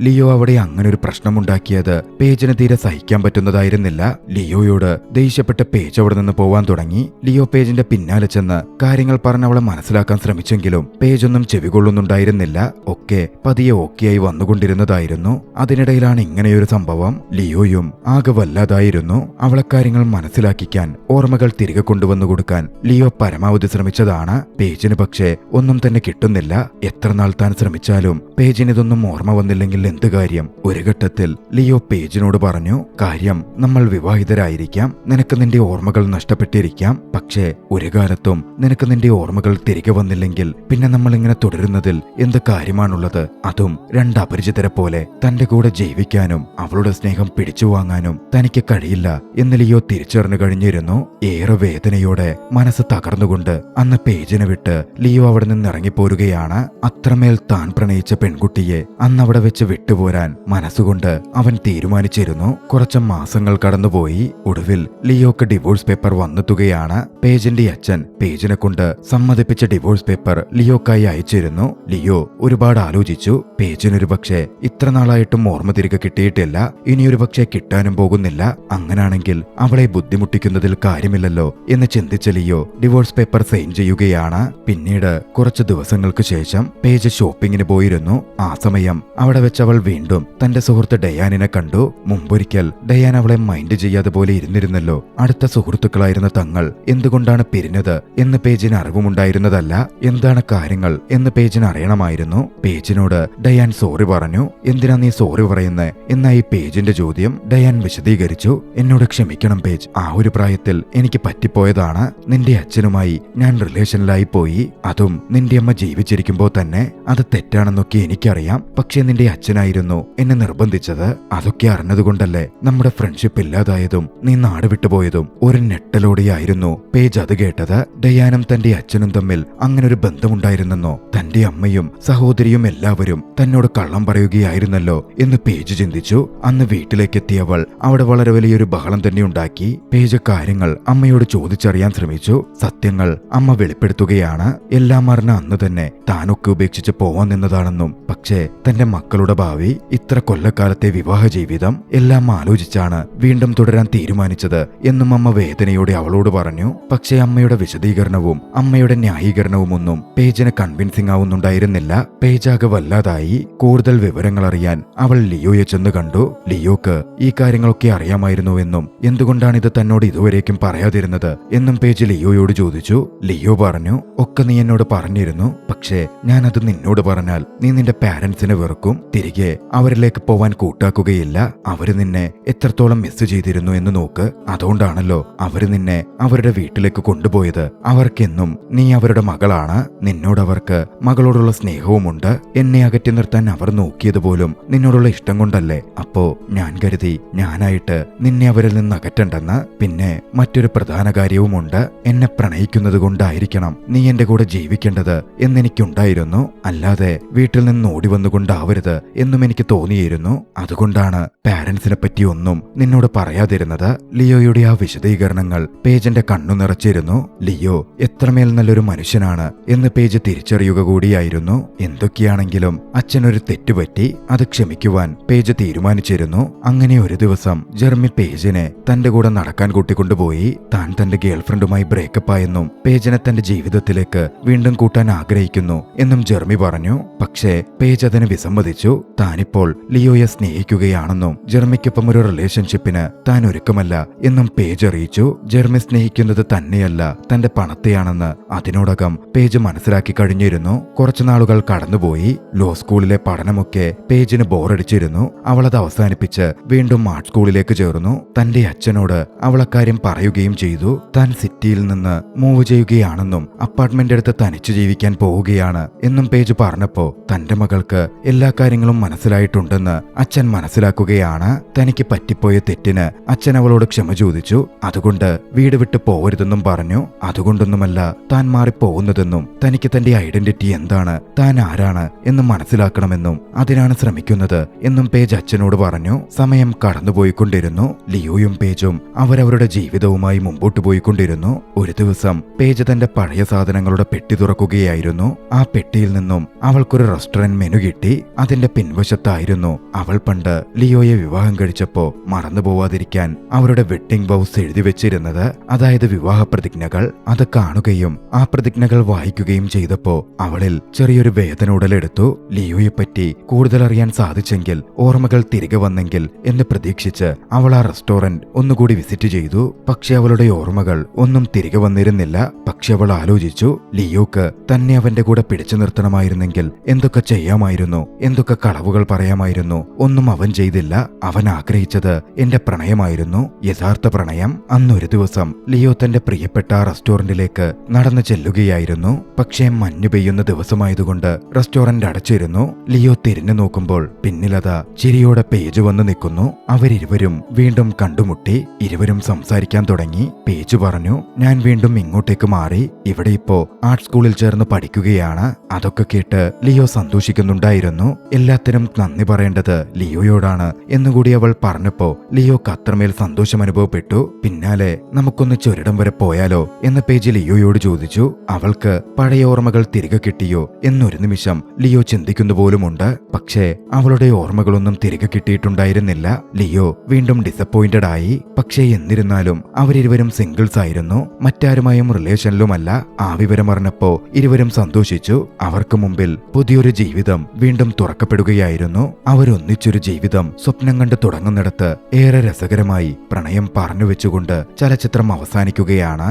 ലിയോ അവിടെ അങ്ങനൊരു പ്രശ്നമുണ്ടാക്കിയത് പേജിന് തീരെ സഹിക്കാൻ പറ്റുന്നതായിരുന്നില്ല. ലിയോയോട് ദേഷ്യപ്പെട്ട പേജ് അവിടെ നിന്ന് പോവാൻ തുടങ്ങി. ലിയോ പേജിന്റെ പിന്നാലെ ചെന്ന് കാര്യങ്ങൾ പറഞ്ഞ് അവളെ മനസ്സിലാക്കാൻ ശ്രമിച്ചെങ്കിലും പേജൊന്നും ചെവികൊള്ളുന്നുണ്ടായിരുന്നില്ല. ഒക്കെ പതിയെ ഓക്കെയായി വന്നുകൊണ്ടിരുന്നതായിരുന്നു. അതിനിടയിലാണ് ഇങ്ങനെയൊരു സംഭവം. ലിയോയും ആകെ വല്ലാതായിരുന്നു. അവളെ കാര്യങ്ങൾ മനസ്സിലാക്കിക്കാൻ, ഓർമ്മകൾ തിരികെ കൊണ്ടുവന്നു കൊടുക്കാൻ ലിയോ പരമാവധി ശ്രമിച്ചതാണ്. പേജിന് പക്ഷേ ഒന്നും തന്നെ കിട്ടുന്നില്ല. എത്ര നാൾ താൻ ശ്രമിച്ചാലും പേജിനിതൊന്നും ഓർമ്മ വന്നില്ലെങ്കിൽ എന്ത് കാര്യം? ഒരു ഘട്ടത്തിൽ ലിയോ പേജിനോട് പറഞ്ഞു, കാര്യം നമ്മൾ വിവാഹിതരായിരിക്കാം, നിനക്ക് നിന്റെ ഓർമ്മകൾ നഷ്ടപ്പെട്ടിരിക്കാം. പക്ഷേ ഒരു കാലത്തും നിനക്ക് നിന്റെ ഓർമ്മകൾ തിരികെ വന്നില്ലെങ്കിൽ പിന്നെ നമ്മൾ ഇങ്ങനെ തുടരുന്നതിൽ എന്ത് കാര്യമാണുള്ളത്? അതും രണ്ട് അപരിചിതരെ പോലെ തന്റെ കൂടെ ജീവിക്കാനും അവളുടെ സ്നേഹം പിടിച്ചു വാങ്ങാനും തനിക്ക് കഴിയില്ല എന്ന് ലിയോ തിരിച്ചറിഞ്ഞു കഴിഞ്ഞിരുന്നു. ഏറെ വേദനയോടെ മനസ്സ് തകർന്നുകൊണ്ട് അന്ന് പേജിനെ വിട്ട് ലിയോ അവിടെ നിന്ന് ഇറങ്ങിപ്പോരുകയാണ്. അത്രമേൽ താൻ പ്രണയിച്ച പെൺകുട്ടിയെ അന്നവിടെ വെച്ച് വിട്ടുപോരാൻ മനസ്സുകൊണ്ട് അവൻ തീരുമാനിച്ചിരുന്നു. കുറച്ച് മാസങ്ങൾ കടന്നുപോയി. ഒടുവിൽ ലിയോക്ക് ഡിവോഴ്സ് പേപ്പർ വന്നെത്തുകയാണ്. പേജിന്റെ അച്ഛൻ പേജിനെ കൊണ്ട് സമ്മതിപ്പിച്ച ഡിവോഴ്സ് പേപ്പർ ലിയോക്കായി അയച്ചിരുന്നു. ലിയോ ഒരുപാട് ആലോചിച്ചു. പേജിനൊരു പക്ഷേ ഇത്ര നാളായിട്ടും ഓർമ്മ തിരികെ കിട്ടിയിട്ടില്ല, ഇനിയൊരു പക്ഷേ കിട്ടാനും പോകുന്നില്ല. അങ്ങനാണെങ്കിൽ അവളെ ബുദ്ധിമുട്ടിക്കുന്നതിൽ കാര്യമില്ലല്ലോ എന്ന് ചിന്തിച്ച ലിയോ ഡിവോഴ്സ് പേപ്പർ സൈൻ ചെയ്യുകയാണ്. പിന്നീട് കുറച്ച് ദിവസങ്ങൾക്ക് ശേഷം പേജ് ഷോപ്പിങ്ങിന് പോയിരുന്നു. ആ സമയം അവിടെ വെച്ച് അവൾ വീണ്ടും തന്റെ സുഹൃത്ത് ഡയാനിനെ കണ്ടു. മുമ്പൊരിക്കൽ ഡയാൻ അവളെ മൈൻഡ് ചെയ്യാതെ പോലെ ഇരുന്നിരുന്നല്ലോ. അടുത്ത സുഹൃത്തുക്കളായിരുന്ന തങ്ങൾ എന്തുകൊണ്ടാണ് പിരിഞ്ഞത് എന്ന് പേജിന് അറിവുമുണ്ടായിരുന്നതല്ല. എന്താണ് കാര്യങ്ങൾ എന്ന് പേജിന് അറിയണമായിരുന്നു. പേജിനോട് ഡയാൻ സോറി പറഞ്ഞു. എന്തിനാ നീ സോറി പറയുന്നേ എന്നായി പേജിന്റെ ചോദ്യം. ഡയാൻ വിശദീകരിച്ചു, എന്നോട് ക്ഷമിക്കണം പേജ്, ആ ഒരു പ്രായത്തിൽ എനിക്ക് പറ്റിപ്പോയതാണ്. നിന്റെ അച്ഛനുമായി ഞാൻ റിലേഷനിലായി പോയി, അതും നിന്റെ അമ്മ ജീവിച്ചിരിക്കുമ്പോൾ തന്നെ. അത് തെറ്റാണെന്നൊക്കെ എനിക്കറിയാം. പക്ഷേ നിന്റെ അച്ഛനായിരുന്നു എന്നെ നിർബന്ധിച്ചത്. അതൊക്കെ അറിഞ്ഞതുകൊണ്ടല്ലേ നമ്മുടെ ഫ്രണ്ട്ഷിപ്പ് ഇല്ലാതായതും നീ നാട് വിട്ടുപോയതും. ഒരു ഞെട്ടലോടെയായിരുന്നു പേജ് അത് കേട്ടത്. ഡയാനും തന്റെ അച്ഛനും തമ്മിൽ അങ്ങനൊരു ബന്ധമുണ്ടായിരുന്നെന്നോ? തന്റെ അമ്മയും സഹോദരിയും എല്ലാവരും തന്നോട് കള്ളം പറയുകയായിരുന്നല്ലോ എന്ന് പേജ് ചിന്തിച്ചു. അന്ന് വീട്ടിലേക്കെത്തിയവൾ അവിടെ വളരെ വലിയൊരു ബഹളം തന്നെ ഉണ്ടാക്കി. പേജ് കാര്യങ്ങൾ അമ്മയോട് ചോദിച്ചറിയാൻ ശ്രമിച്ചു. സത്യങ്ങൾ അമ്മ വെളിപ്പെടുത്തുകയാണ്. എല്ലാം അറിഞ്ഞ അന്ന് തന്നെ താനൊക്കെ ഉപേക്ഷിച്ച് പോവാൻ നിന്നതാണെന്നും പക്ഷേ തന്റെ മക്കളുടെ ഭാവി, ഇത്ര കൊല്ലക്കാലത്തെ വിവാഹ ജീവിതം എല്ലാം ആലോചിച്ചാണ് വീണ്ടും തുടരാൻ തീരുമാനിച്ചത് എന്നും അമ്മ വേദനയോടെ അവളോട് പറഞ്ഞു. പക്ഷേ അമ്മയുടെ വിശദീകരണവും അമ്മയുടെ ന്യായീകരണവും ഒന്നും പേജിന് കൺവിൻസിംഗ് ആവുന്നുണ്ടായിരുന്നില്ല. പേജാകെ വല്ലാതായി. കൂടുതൽ വിവരങ്ങൾ അറിയാൻ അവൾ ലിയോയെ ചെന്ന് കണ്ടു. ലിയോക്ക് ഈ കാര്യങ്ങളൊക്കെ അറിയാമായിരുന്നുവെന്നും എന്തുകൊണ്ടാണിത് തന്നോട് ഇതുവരേക്കും പറയാതിരുന്നത് എന്നും പേജ് ലിയോയോട് ചോദിച്ചു. ലിയോ പറഞ്ഞു, ഒക്കെ നീ എന്നോട് പറഞ്ഞിരുന്നു, പക്ഷേ ഞാനത് നിന്നോട് പറഞ്ഞാൽ നീ നിന്റെ പാരന്റ്സിനെ വെറുക്കും, തിരികെ അവരിലേക്ക് പോവാൻ കൂട്ടാക്കുകയില്ല. അവര് നിന്നെ എത്രത്തോളം മിസ് ചെയ്തിരുന്നു എന്ന് നോക്ക്. അതുകൊണ്ടാണല്ലോ അവര് നിന്നെ അവരുടെ വീട്ടിലേക്ക് കൊണ്ടുപോയത്. അവർക്കെന്നും നീ അവരുടെ മകളാണ്. നിന്നോടവർക്ക് മകളോടുള്ള സ്നേഹവുമുണ്ട്. എന്നെ അകറ്റി നിർത്താൻ അവർ നോക്കിയതുപോലും നിന്നോടുള്ള ഇഷ്ടം കൊണ്ടല്ലേ. അപ്പോ ഞാൻ കരുതി ഞാനായിട്ട് നിന്നെ അവരിൽ നിന്ന് അകറ്റണ്ടെന്ന്. പിന്നെ മറ്റൊരു പ്രധാന കാര്യവുമുണ്ട്. എന്നെ പ്രണയിക്കുന്നത് കൊണ്ടായിരിക്കണം നീ എന്റെ കൂടെ ജീവിക്കേണ്ടത് എന്നെനിക്കുണ്ടായിരുന്നു. അല്ലാതെ വീട്ടിൽ നിന്ന് ഓടി വന്നുകൊണ്ടാവരുത് എന്നും എനിക്ക് തോന്നിയിരുന്നു. അതുകൊണ്ടാണ് പാരന്റ്സിനെ പറ്റി ഒന്നും നിന്നോട് പറയാതിരുന്നത്. ലിയോയുടെ ആ വിശദീകരണങ്ങൾ പേജിന്റെ കണ്ണു നിറച്ചിരുന്നു. ലിയോ എത്രമേൽ നല്ലൊരു മനുഷ്യനാണ് എന്ന് പേജ് തിരിച്ചറിയുക കൂടിയായിരുന്നു. എന്തൊക്കെയാണെങ്കിലും അച്ഛനൊരു തെറ്റുപറ്റി, അത് ക്ഷമിക്കുവാൻ പേജ് തീരുമാനിച്ചിരുന്നു. അങ്ങനെ ഒരു ദിവസം ജെർമി പേജിനെ തന്റെ കൂടെ നടക്കാൻ കൂട്ടിക്കൊണ്ടുപോയി. താൻ തന്റെ ഗേൾഫ്രണ്ടുമായി ബ്രേക്കപ്പ് ആയെന്നും പേജിനെ തന്റെ ജീവിതത്തിലേക്ക് വീണ്ടും കൂട്ടാൻ ആഗ്രഹിക്കുന്നു എന്നും ജെർമി പറഞ്ഞു. പക്ഷേ പേജ് അതിന് വിസമ്മതിച്ചു. താനിപ്പോൾ ലിയോയെ സ്നേഹിക്കുകയാണെന്നും ജെർമിക്കൊപ്പം ഒരു റിലേഷൻഷിപ്പിന് താൻ ഒരുക്കമല്ല എന്നും പേജ് അറിയിച്ചു. ജെർമി സ്നേഹിക്കുന്നത് തന്നെയല്ല തന്റെ പണത്തെയാണെന്ന് അതിനോടകം പേജ് മനസ്സിലാക്കി കഴിഞ്ഞിരുന്നു. കുറച്ചു നാളുകൾ കടന്നുപോയി. ലോ സ്കൂളിലെ പഠനമൊക്കെ പേജിന് ബോറടിച്ചിരുന്നു. അവളത് അവസാനിപ്പിച്ച് വീണ്ടും ആർട്ട് സ്കൂളിലേക്ക് ചേർന്നു. തന്റെ അച്ഛനോട് അവൾ അക്കാര്യം പറയുകയും ചെയ്തു. താൻ സിറ്റിയിൽ നിന്ന് മൂവ് ചെയ്യുകയാണെന്നും അപ്പാർട്ട്മെന്റ് എടുത്ത് തനിച്ചു ജീവിക്കാൻ പോവുകയാണ് എന്നും പേജ് പറഞ്ഞപ്പോ തന്റെ മകൾക്ക് എല്ലാ കാര്യങ്ങളും മനസ്സിലായിട്ടുണ്ടെന്ന് അച്ഛൻ മനസ്സിലാക്കുകയാണ്. തനിക്ക് പറ്റിപ്പോയ തെറ്റിന് അച്ഛൻ അവളോട് ക്ഷമ ചോദിച്ചു. അതുകൊണ്ട് വീട് വിട്ടു പോവരുതെന്നും പറഞ്ഞു. അതുകൊണ്ടൊന്നുമല്ല താൻ മാറിപ്പോകുന്നതെന്നും തനിക്ക് തന്റെ ഐഡന്റിറ്റി എന്താണ്, താൻ ആരാണ് എന്ന് മനസ്സിലാക്കണമെന്നും അതിനാണ് ശ്രമിക്കുന്നത് എന്നും പേജ് അച്ഛനോട് പറഞ്ഞു. സമയം കടന്നുപോയിക്കൊണ്ടിരുന്നു. ലിയോയും പേജും അവരവരുടെ ജീവിതവുമായി മുമ്പോട്ട് പോയിക്കൊണ്ടിരുന്നു. ഒരു ദിവസം പേജ് തന്റെ പഴയ സാധനങ്ങളുടെ പെട്ടി തുറക്കുകയായിരുന്നു. ആ പെട്ടിയിൽ നിന്നും അവൾക്കൊരു റെസ്റ്റോറന്റ് മെനു കിട്ടി. അതിന്റെ പിൻവശത്തായിരുന്നു അവൾ പണ്ട് ലിയോയെ വിവാഹം കഴിച്ചപ്പോ മറന്നുപോവാതിരിക്കാൻ അവരുടെ വെഡ്ഡിംഗ് വൗസ് എഴുതി വെച്ചിരുന്നത്, അതായത് വിവാഹ പ്രതിജ്ഞകൾ. അത് കാണുകയും ആ പ്രതിജ്ഞകൾ വായിക്കുകയും ചെയ്തപ്പോ അവളിൽ ചെറിയൊരു വേദന ഉടലെടുത്തു. ലിയോയെപ്പറ്റി കൂടുതൽ അറിയാൻ സാധിച്ചെങ്കിൽ, ഓർമ്മകൾ തിരികെ വന്നെങ്കിൽ എന്ന് പ്രതീക്ഷിച്ച് അവൾ ആ റെസ്റ്റോറന്റ് ഒന്നുകൂടി വിസിറ്റ് ചെയ്തു. പക്ഷെ അവളുടെ ഓർമ്മകൾ ഒന്നും തിരികെ വന്നിരുന്നില്ല. പക്ഷെ അവൾ ആലോചിച്ചു, ലിയോക്ക് തന്നെ അവന്റെ കൂടെ പിടിച്ചു നിർത്തണമായിരുന്നെങ്കിൽ എന്തൊക്കെ ചെയ്യാമായിരുന്നു, എന്തൊക്കെ കളവുകൾ പറയാമായിരുന്നു. ഒന്നും അവൻ ചെയ്തില്ല. അവൻ ആഗ്രഹിച്ചത് എന്റെ പ്രണയമായിരുന്നു, യഥാർത്ഥ പ്രണയം. അന്നൊരു ദിവസം ലിയോ തന്റെ പ്രിയപ്പെട്ട ആ റെസ്റ്റോറന്റിലേക്ക് നടന്നു ചെല്ലുകയായിരുന്നു. പക്ഷേ മഞ്ഞു പെയ്യുന്ന ദിവസമായതുകൊണ്ട് റെസ്റ്റോറന്റ് അടച്ചിരുന്നു. ലിയോ തിരിഞ്ഞു നോക്കുമ്പോൾ പിന്നിലതാ ചിരിയോടെ പേജ് വന്ന് നിൽക്കുന്നു. അവരിരുവരും വീണ്ടും കണ്ടുമുട്ടി. ഇരുവരും സംസാരിക്കാൻ തുടങ്ങി. പേജ് പറഞ്ഞു, ഞാൻ വീണ്ടും ഇങ്ങോട്ടേക്ക് മാറി. ഇവിടെ ഇപ്പോ ആർട്ട് സ്കൂളിൽ ചേർന്ന് പഠിക്കുകയാണ്. അതൊക്കെ കേട്ട് ലിയോ സന്തോഷിക്കുന്നുണ്ടായിരുന്നു. എല്ലാത്തിനും നന്ദി പറയേണ്ടത് ലിയോയോടാണ് എന്നുകൂടി അവൾ പറഞ്ഞപ്പോ ലിയോക്ക് അത്രമേൽ സന്തോഷം അനുഭവപ്പെട്ടു. പിന്നാലെ നമുക്കൊന്ന് ചൊരിടം വരെ പോയാലോ എന്ന് പേജ് ലിയോയോട് ചോദിച്ചു. അവൾക്ക് പഴയ ഓർമ്മകൾ തിരികെ കിട്ടിയോ എന്നൊരു നിമിഷം ലിയോ ചിന്തിക്കുന്നു പോലുമുണ്ട്. പക്ഷേ അവളുടെ ഓർമ്മകളൊന്നും തിരികെ കിട്ടിയിട്ടുണ്ടായിരുന്നില്ല. ലിയോ വീണ്ടും ഡിസപ്പോയിന്റഡ് ആയി. പക്ഷേ എന്നിരുന്നാലും അവരിരുവരും സിംഗിൾസ് ആയിരുന്നു, മറ്റാരുമായും റിലേഷനിലുമല്ല. ആ വിവരം അറിഞ്ഞപ്പോ ഇരുവരും സന്തോഷിച്ചു. അവർക്ക് മുമ്പിൽ പുതിയൊരു ജീവിതം വീണ്ടും തുറക്കപ്പെടുകയായിരുന്നു. അവരൊന്നിച്ചൊരു ജീവിതം സ്വപ്നം കണ്ട് തുടങ്ങുന്നിടത്ത് ഏറെ രസകരമായി പ്രണയം പറഞ്ഞു വെച്ചുകൊണ്ട് ചലച്ചിത്രം അവസാനിക്കുകയാണ്.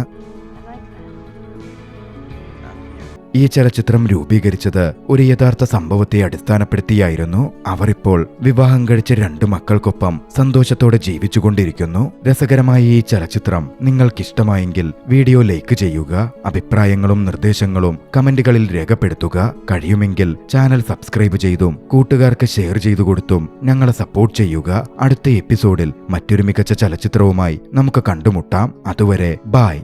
ഈ ചലച്ചിത്രം രൂപീകരിച്ചത് ഒരു യഥാർത്ഥ സംഭവത്തെ അടിസ്ഥാനപ്പെടുത്തിയായിരുന്നു. അവർ ഇപ്പോൾ വിവാഹം കഴിച്ച 2 മക്കൾക്കൊപ്പം സന്തോഷത്തോടെ ജീവിച്ചുകൊണ്ടിരിക്കുന്നു. രസകരമായ ഈ ചലച്ചിത്രം നിങ്ങൾക്കിഷ്ടമായെങ്കിൽ വീഡിയോ ലൈക്ക് ചെയ്യുക. അഭിപ്രായങ്ങളും നിർദ്ദേശങ്ങളും കമന്റുകളിൽ രേഖപ്പെടുത്തുക. കഴിയുമെങ്കിൽ ചാനൽ സബ്സ്ക്രൈബ് ചെയ്തും കൂട്ടുകാർക്ക് ഷെയർ ചെയ്തു കൊടുത്തും ഞങ്ങളെ സപ്പോർട്ട് ചെയ്യുക. അടുത്ത എപ്പിസോഡിൽ മറ്റൊരു മികച്ച ചലച്ചിത്രവുമായി നമുക്ക് കണ്ടുമുട്ടാം. അതുവരെ ബൈ.